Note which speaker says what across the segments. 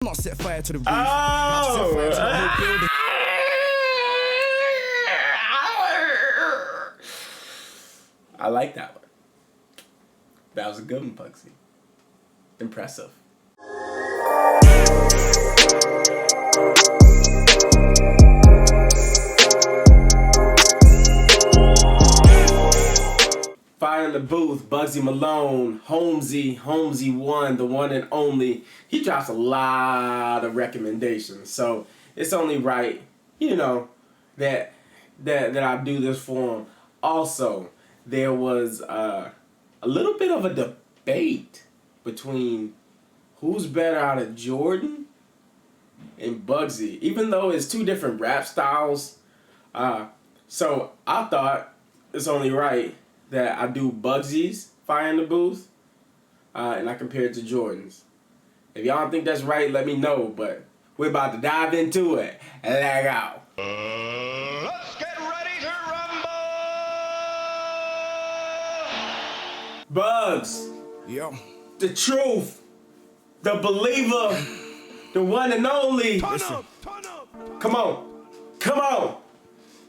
Speaker 1: Not set fire to the roof. I've set fire to the whole building.
Speaker 2: I like that one. That was a good one, Bugzy. Impressive. Fire in the booth, Bugzy Malone, Holmesy 1, the one and only. He drops a lot of recommendations, so it's only right, you know, that I do this for him. Also, there was a little bit of a debate between who's better out of Jordan and Bugzy, even though it's two different rap styles. So I thought it's only right that I do Bugzy's Fire in the Booth and I compare it to Jordan's. If y'all don't think that's right, let me know, but we're about to dive into it. Let go.
Speaker 3: Let's get ready to rumble!
Speaker 2: Bugs,
Speaker 1: Yo.
Speaker 2: the truth, the believer, the one and only.
Speaker 1: Turn
Speaker 2: Listen.
Speaker 1: up.
Speaker 2: Come on.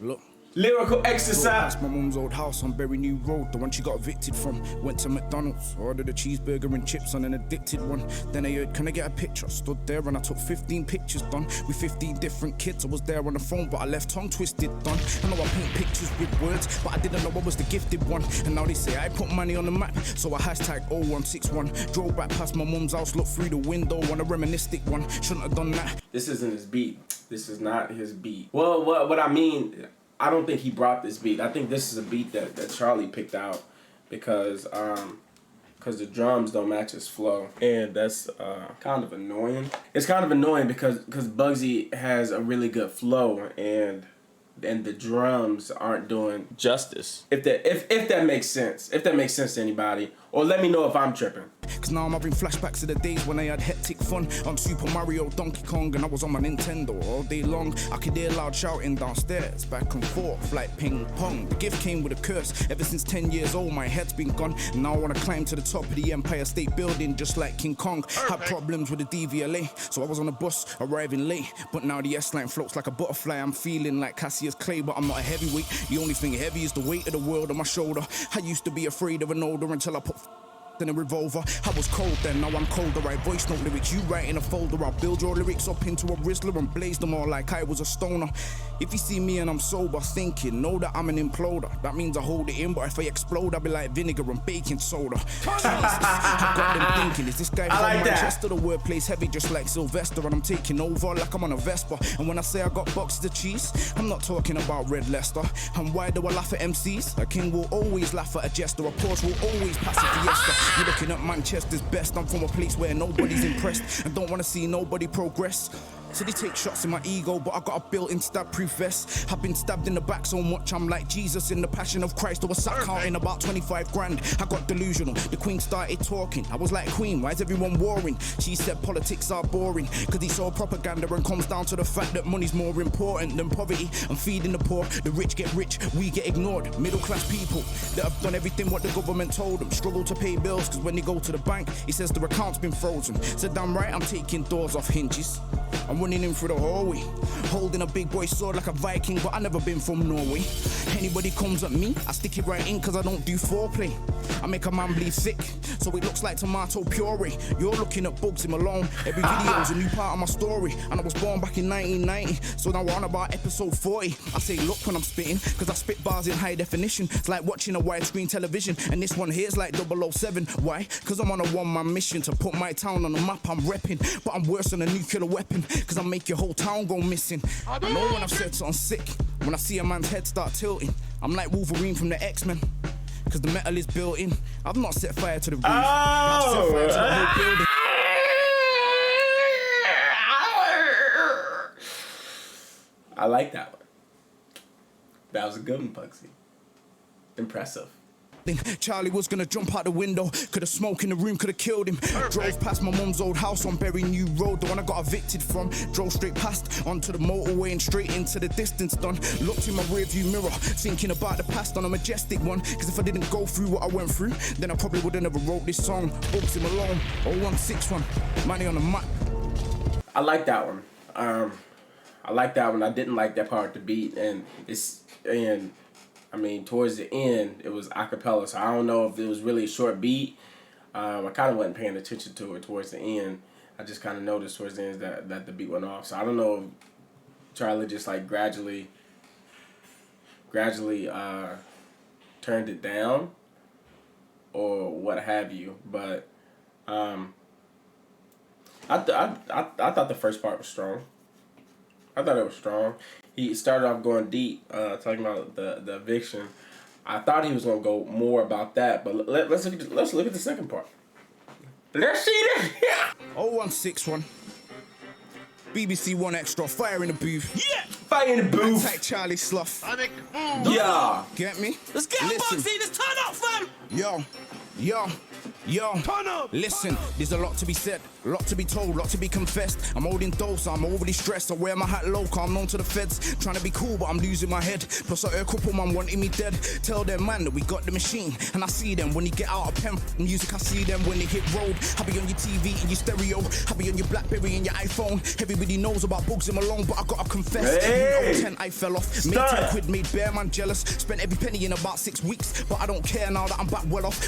Speaker 1: Look.
Speaker 2: Lyrical exercise.
Speaker 1: Past my mum's old house on Berry New Road, the one she got evicted from. Went to McDonald's, ordered a cheeseburger and chips on an addicted one. Then I heard, can I get a picture? Stood there and I took 15 pictures done with 15 different kids. I was there on the phone, but I left tongue twisted done. I know I paint pictures with words, but I didn't know I was the gifted one. And now they say I put money on the map, so I hashtag 0161. Drove back past my mum's house, looked through the window on a reministic one. Shouldn't have done that.
Speaker 2: This isn't his beat. This is not his beat. Well, what I mean, I don't think he brought this beat. I think this is a beat that Charlie picked out because the drums don't match his flow, and that's kind of annoying. It's kind of annoying because Bugzy has a really good flow, and the drums aren't doing justice. If that makes sense. If that makes sense to anybody, or let me know if I'm tripping.
Speaker 1: Cause now I'm having flashbacks to the days when I had hectic fun on Super Mario, Donkey Kong, and I was on my Nintendo all day long. I could hear loud shouting downstairs, back and forth like ping pong. The gift came with a curse. Ever since 10 years old, my head's been gone. And now I wanna climb to the top of the Empire State Building just like King Kong. Had problems with the DVLA, so I was on a bus arriving late. But now the S-line floats like a butterfly. I'm feeling like Cassius Clay, but I'm not a heavyweight. The only thing heavy is the weight of the world on my shoulder. I used to be afraid of an older until I put in a revolver. I was cold then, now I'm colder. I voice note lyrics, you write in a folder. I'll build your lyrics up into a Rizzler and blaze them all like I was a stoner. If you see me and I'm sober thinking, know that I'm an imploder. That means I hold it in, but if I explode, I'll be like vinegar and baking soda. Jesus, I got them thinking, is this guy from
Speaker 2: like
Speaker 1: Manchester? The wordplay's heavy just like Sylvester, and I'm taking over like I'm on a Vespa. And when I say I got boxes of cheese, I'm not talking about Red Leicester. And why do I laugh at MCs? A king will always laugh at a jester. A Porsche will always pass a Fiesta. You're looking at Manchester's best. I'm from a place where nobody's impressed and don't want to see nobody progress. So they take shots in my ego, but I got a built-in stab-proof vest. I've been stabbed in the back so much, I'm like Jesus in the Passion of Christ. I was sat counting about 25 grand. I got delusional. The Queen started talking. I was like, Queen, why is everyone warring? She said politics are boring, cause he saw propaganda and comes down to the fact that money's more important than poverty and feeding the poor. The rich get rich, we get ignored. Middle-class people that have done everything what the government told them struggle to pay bills, cause when they go to the bank, he says their account's been frozen. Said, damn right, I'm taking doors off hinges. I'm running in through the hallway, holding a big boy sword like a Viking, but I never been from Norway. Anybody comes at me, I stick it right in cause I don't do foreplay. I make a man bleed sick, so it looks like tomato puree. You're looking at Bugzy Malone, every video's a new part of my story. And I was born back in 1990, so now we're on about episode 40. I say look when I'm spitting, cause I spit bars in high definition. It's like watching a widescreen television, and this one here's like 007. Why? Cause I'm on a one-man mission to put my town on the map. I'm repping, but I'm worse than a nuclear weapon, cause I make your whole town go missing. I know when I've said something sick, when I see a man's head start tilting, I'm like Wolverine from the X-Men, cause the metal is built in. I've not set fire to the roof. I've set fire to the whole building.
Speaker 2: I like that one. That was a good one, Bugzy. Impressive.
Speaker 1: Charlie was gonna jump out the window, could have smoke in the room, could have killed him. Drove past my mum's old house on Berry New Road, the one I got evicted from. Drove straight past onto the motorway and straight into the distance done. Looked in my rearview mirror, thinking about the past on a majestic one. Cause if I didn't go through what I went through, then I probably would've never wrote this song. Bugzy Malone, 0161, money on the map.
Speaker 2: I like that one. I like that one. I didn't like that part of the beat, and I mean, towards the end, it was a cappella, so I don't know if it was really a short beat. I kind of wasn't paying attention to it towards the end. I just kind of noticed towards the end that the beat went off. So I don't know if Charlie just like gradually turned it down or what have you. But I thought the first part was strong. I thought it was strong. He started off going deep, talking about the eviction. I thought he was gonna go more about that, but let's look at the second part. Let's see this.
Speaker 1: 0161. BBC One Extra, fire in the booth.
Speaker 2: Yeah, fire in the booth.
Speaker 1: Attack Charlie Slough.
Speaker 2: Yeah.
Speaker 1: Get me?
Speaker 4: Let's get Bugzy, let's turn up, fam!
Speaker 1: Yo,
Speaker 4: Turn up!
Speaker 1: listen, there's a lot to be said, a lot to be told, lot to be confessed. I'm holding dose, I'm overly stressed. I wear my hat low, I'm known to the feds. Trying to be cool, but I'm losing my head. Plus, I heard a couple man wanting me dead. Tell them, man, that we got the machine. And I see them when you get out of pen music. I see them when they hit road. I be on your TV and your stereo. I be on your Blackberry and your iPhone. Everybody knows about Bugzy Malone, but I gotta confess.
Speaker 2: Hey!
Speaker 1: You know, 10, I fell off. Made 10 quid, made bear man jealous. Spent every penny in about 6 weeks, but I don't care now that I'm back well off.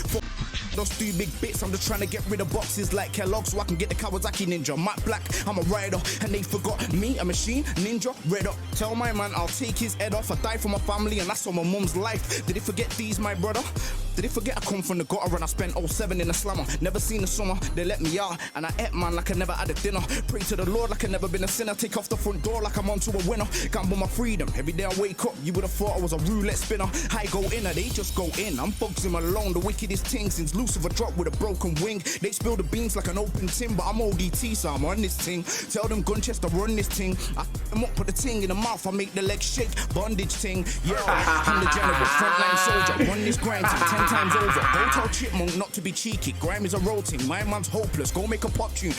Speaker 1: Those 3 big bits, I'm just trying to get rid of boxes like Kellogg so I can get the Kawasaki Ninja. Matte Black, I'm a rider, and they forgot me, a machine, ninja, red up. Tell my man I'll take his head off. I die for my family, and that's on my mum's life. Did he forget these, my brother? Did he forget I come from the gutter and I spent 07 in the slammer? Never seen the summer, they let me out, and I ate man like I never had a dinner. Pray to the Lord like I never been a sinner. Take off the front door like I'm onto a winner. Gamble my freedom, every day I wake up, you would have thought I was a roulette spinner. I go in, or they just go in. I'm Bugzy Malone, the wickedest thing since Lucifer dropped with a broken wing. They spill the beans like an open tin, but I'm ODT, so I'm on this thing. Tell them Gunchester run this thing. I them up, put the ting in the mouth, I make the legs shake. Bondage ting, yo, I'm the general, frontline soldier. Run this grind ting 10 times over. Go tell Chipmunk not to be cheeky. Grime is a roting, my man's hopeless. Go make a pop tune.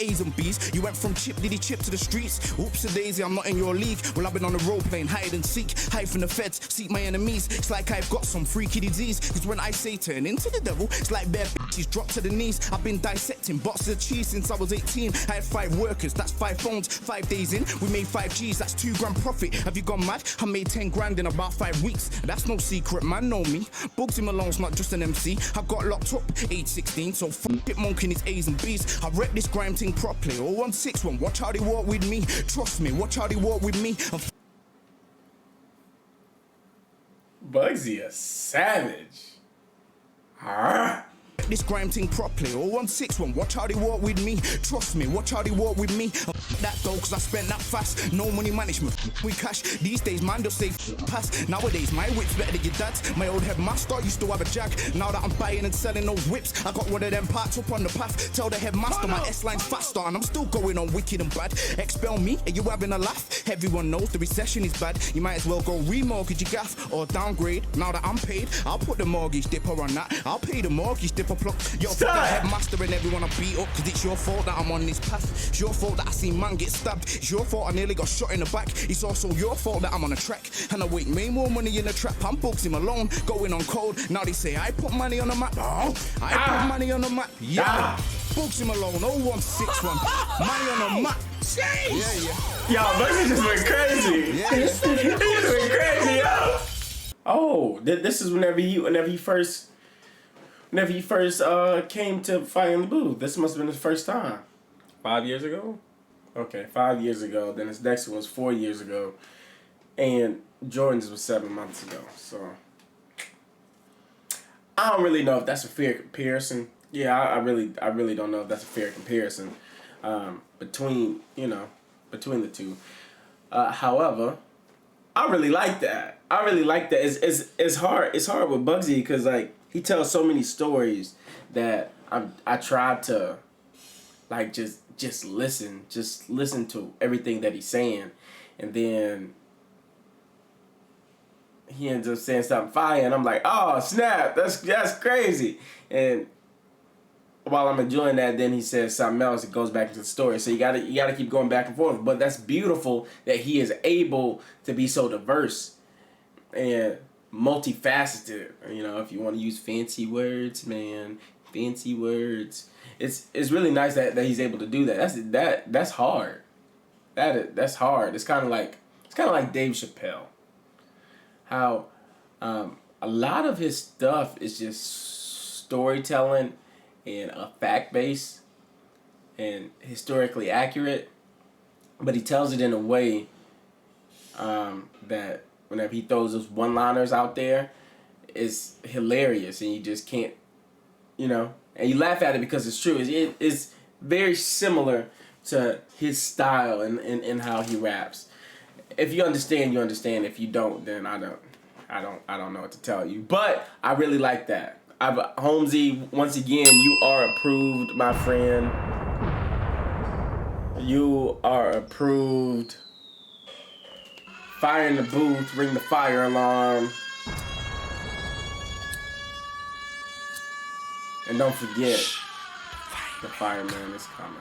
Speaker 1: A's and B's, you went from chip diddy chip to the streets. Oops a daisy, I'm not in your league. Well, I've been on the road playing hide and seek. Hide from the feds, seek my enemies. It's like I've got some freaky disease. Cause when I say turn into the devil, it's like bare bitches drop to the knees. I've been dissecting boxes of cheese since I was 18. I had 5 workers, that's 5 phones. 5 days in, we made 5 G's, that's 2 grand profit. Have you gone mad? I made 10 grand in about 5 weeks. That's no secret, man, know me. Bugzy Malone's not just an MC. I got locked up, age 16, so fuck it, monk in his A's and B's. I rep this grime thing properly. 0161, watch how they walk with me. Trust me, watch how they walk with me.
Speaker 2: Bugzy a savage. Huh?
Speaker 1: This grime thing properly. 0161, watch how they walk with me. Trust me, watch how they walk with me. That though, cause I spent that fast. No money management, we cash. These days, man, just say pass. Nowadays, my whip's better than your dad's. My old headmaster used to have a Jag. Now that I'm buying and selling those whips, I got one of them parts up on the path. Tell the headmaster my S-line's faster, and I'm still going on wicked and bad. Expel me, are you having a laugh? Everyone knows the recession is bad. You might as well go remortgage your gaff or downgrade. Now that I'm paid, I'll put the mortgage dipper on that. I'll pay the mortgage dipper plug. Yo, fuck the headmaster and everyone I beat up, cause it's your fault that I'm on this path. It's your fault that I seen man get stabbed. It's your fault I nearly got shot in the back. It's also your fault that I'm on a track. And I make more money in the trap. I'm Bugzy Malone, going on cold. Now they say I put money on the map. Oh, I put money on the map. Yeah. Bugzy Malone, 0161. Money on the map.
Speaker 4: Jeez.
Speaker 1: Yeah.
Speaker 2: Yo, Bugzy just went crazy.
Speaker 1: Yeah.
Speaker 2: He just went crazy, yo. Oh, this is whenever he first came to Fire in the Booth. This must have been his first time. 5 years ago? Okay, 5 years ago. Then his next one was 4 years ago. And Jordan's was 7 months ago. So I don't really know if that's a fair comparison. Yeah, I really don't know if that's a fair comparison between the two. However, I really like that. It's hard with Bugzy because like he tells so many stories that I tried to like just listen to everything that he's saying, and then he ends up saying something fire, and I'm like, oh snap, that's crazy. And while I'm enjoying that, then he says something else. It goes back to the story. So you gotta keep going back and forth. But that's beautiful that he is able to be so diverse and multifaceted. You know, if you want to use fancy words, man, fancy words. it's really nice that he's able to do that. That's hard. That's hard. It's kind of like Dave Chappelle. How a lot of his stuff is just storytelling and fact based and historically accurate, but he tells it in a way that whenever he throws those one-liners out there, it's hilarious, and you just can't, and you laugh at it because it's true. It's very similar to his style and how he raps. If you understand, you understand. If you don't, then I don't know what to tell you. But I really like that. Holmesy, once again, you are approved, my friend. You are approved. Fire in the booth, ring the fire alarm. And don't forget, the fireman is coming.